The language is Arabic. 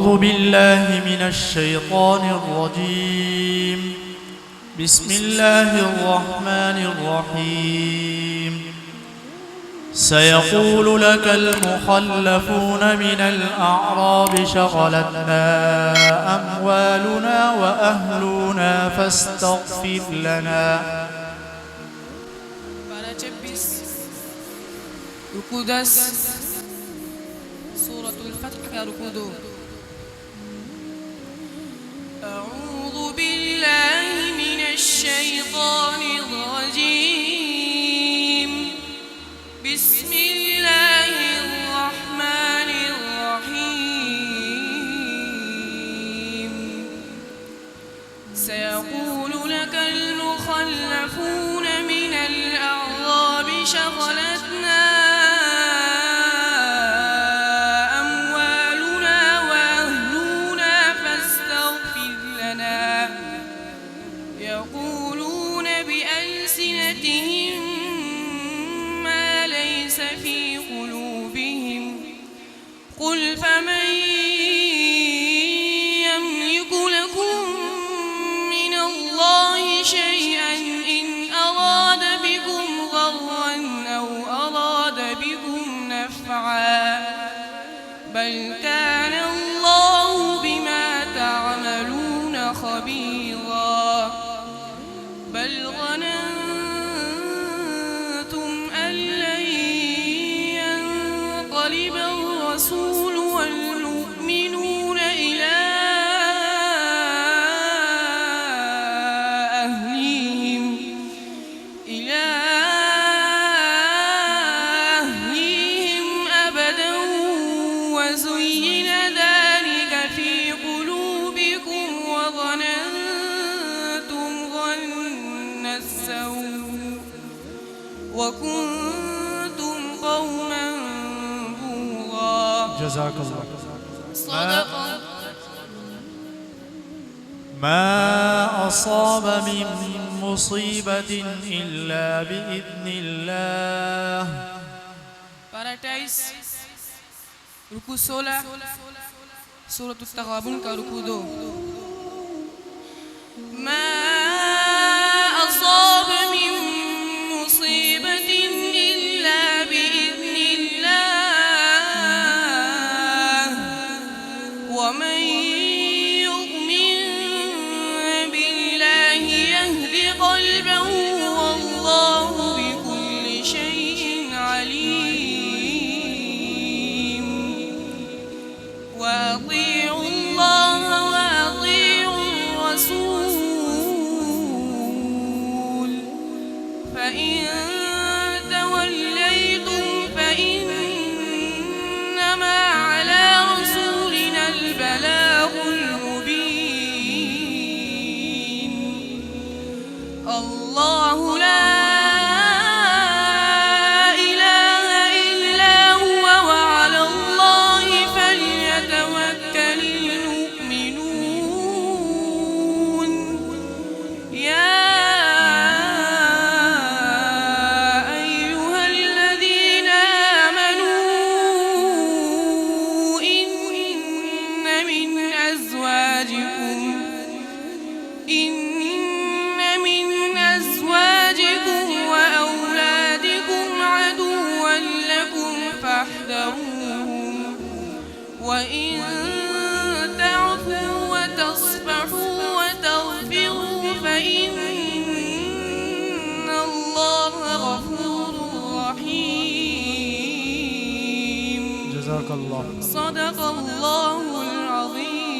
أعوذ بالله من الشيطان الرجيم. بسم الله الرحمن الرحيم. سيقول لك المخلفون من الأعراب شغلتنا أموالنا وأهلنا فاستغفر لنا. Para cepis Rukudas Suratul Fatih Rukudu. A'udzu billahi minasy syaithanir rajim. Bismillahirrahmanirrahim. سيقول لك المخلفون من الأعراب شغلتنا أموالنا وأهلنا فاستغفر لنا. يقولون بألسنتهم ما ليس في قلوبهم. قل فمن يملك لكم من الله شيئا إن أراد بكم ضرا أو أراد بكم نفعا بل كان الله بما تعملون خبيرا. بل ظننتم أن لن ينقلب الرسول والمؤمنون إلى أهليهم أبدا وزين ذلك في قلوبكم وظننتم ظن السوء وكنتم قوما بورا. جزاك الله. صدق. ما أصاب من مصيبة إلا بإذن الله. Paradise Ruku Sola Suratul Taghabun ka Ruku Do. ما أصاب من مصيبة إلا بإذن الله ومن يؤمن بالله يهد قلبه والله بكل شيء عليم. وأطيعوا الله وأطيعوا الرسول فإن توليتم فإنما على رسولنا البلاغ المبين. الله لا إله إلا هو وعلى الله فليتوكل المؤمنون. يا أيها الذين آمنوا إن من أزواجكم وأولادكم عدوا لكم فاحذروهم. وإن تعفوا وتصفحوا وتغفروا فإن الله غفور رحيم. جزاك الله. صدق الله العظيم.